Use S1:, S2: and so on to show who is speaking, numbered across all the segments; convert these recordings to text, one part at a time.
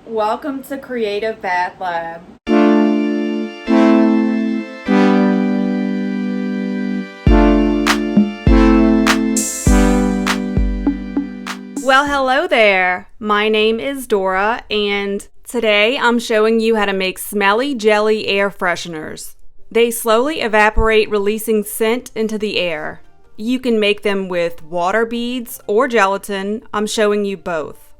S1: Welcome to Creative Bath Lab. Well, hello there. My name is Dora, and today I'm showing you how to make smelly jelly air fresheners. They slowly evaporate, releasing scent into the air. You can make them with water beads or gelatin. I'm showing you both.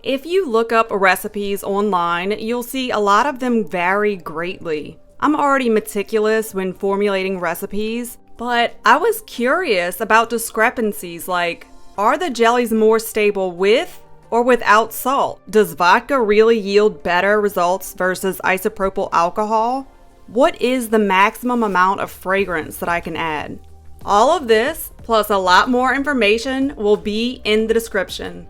S1: If you look up recipes online, you'll see a lot of them vary greatly. I'm already meticulous when formulating recipes, but I was curious about discrepancies like, are the jellies more stable with or without salt? Does vodka really yield better results versus isopropyl alcohol? What is the maximum amount of fragrance that I can add? All of this, plus a lot more information, will be in the description.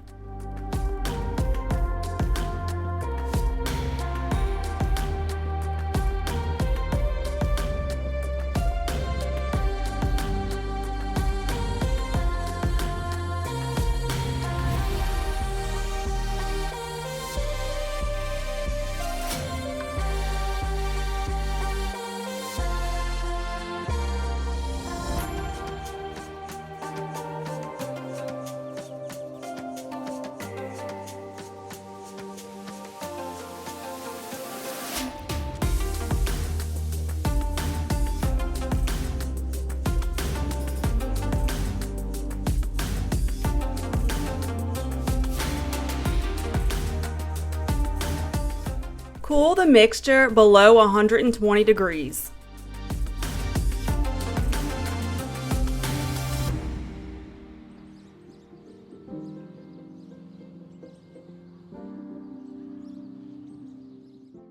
S1: Cool the mixture below 120 degrees.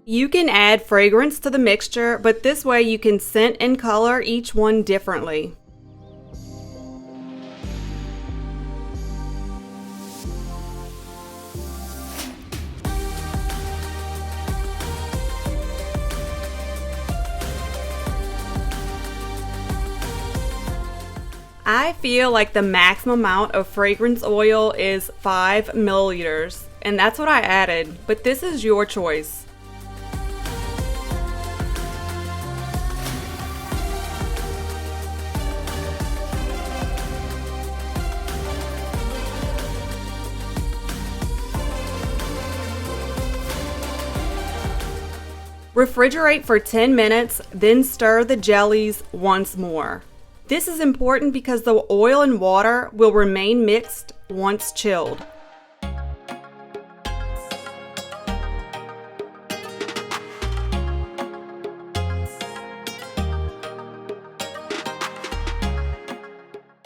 S1: You can add fragrance to the mixture, but this way you can scent and color each one differently. I feel like the maximum amount of fragrance oil is 5 milliliters, and that's what I added, but this is your choice. Refrigerate for 10 minutes, then stir the jellies once more. This is important because the oil and water will remain mixed once chilled.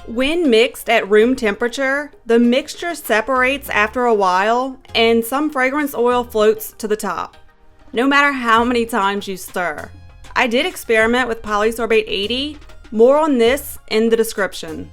S1: When mixed at room temperature, the mixture separates after a while and some fragrance oil floats to the top, no matter how many times you stir. I did experiment with polysorbate 80. More on this in the description.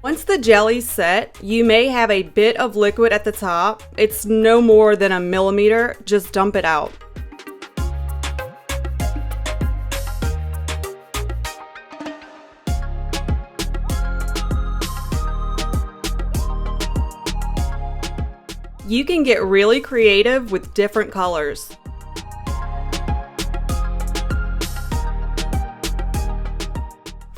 S1: Once the jelly's set, you may have a bit of liquid at the top. It's no more than a millimeter. Just dump it out. You can get really creative with different colors.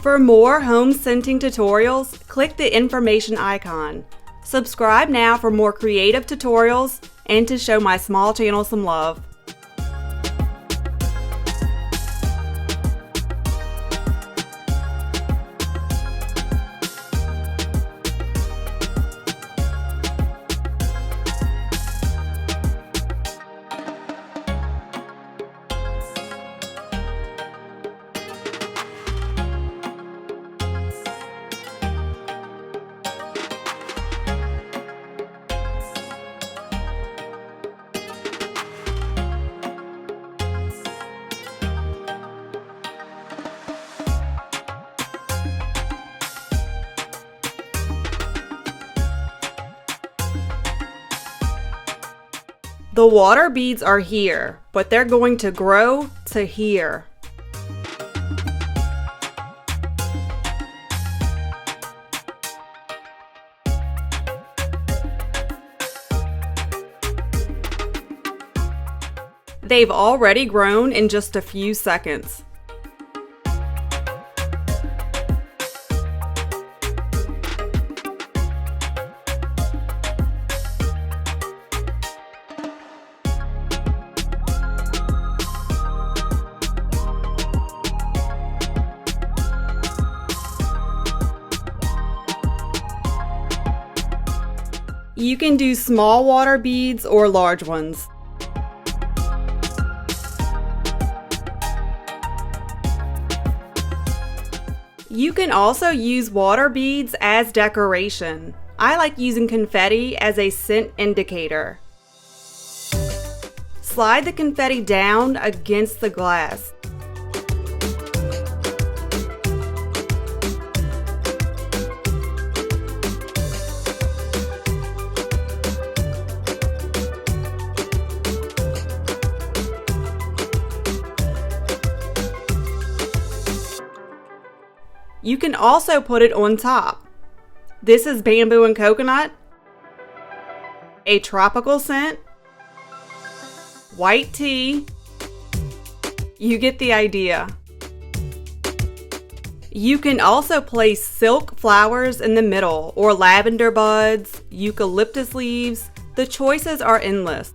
S1: For more home scenting tutorials, click the information icon. Subscribe now for more creative tutorials and to show my small channel some love. The water beads are here, but they're going to grow to here. They've already grown in just a few seconds. You can do small water beads or large ones. You can also use water beads as decoration. I like using confetti as a scent indicator. Slide the confetti down against the glass. You can also put it on top. This is bamboo and coconut, a tropical scent, white tea. You get the idea. You can also place silk flowers in the middle or lavender buds, eucalyptus leaves. The choices are endless.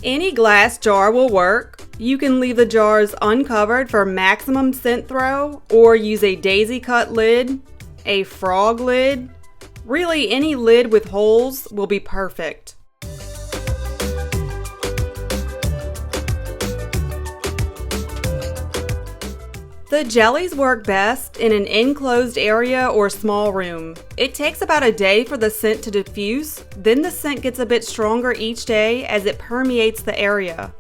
S1: Any glass jar will work. You can leave the jars uncovered for maximum scent throw, or use a daisy cut lid, a frog lid. Really, any lid with holes will be perfect. The jellies work best in an enclosed area or small room. It takes about a day for the scent to diffuse, then the scent gets a bit stronger each day as it permeates the area.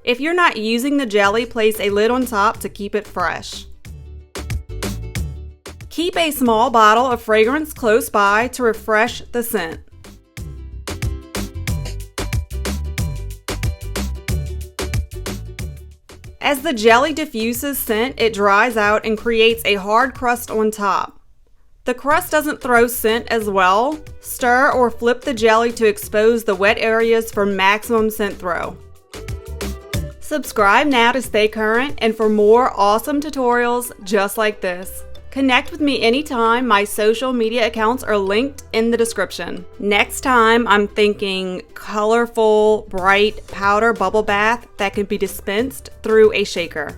S1: If you're not using the jelly, place a lid on top to keep it fresh. Keep a small bottle of fragrance close by to refresh the scent. As the jelly diffuses scent, it dries out and creates a hard crust on top. The crust doesn't throw scent as well. Stir or flip the jelly to expose the wet areas for maximum scent throw. Subscribe now to stay current and for more awesome tutorials just like this. Connect with me anytime. My social media accounts are linked in the description. Next time, I'm thinking colorful, bright powder bubble bath that can be dispensed through a shaker.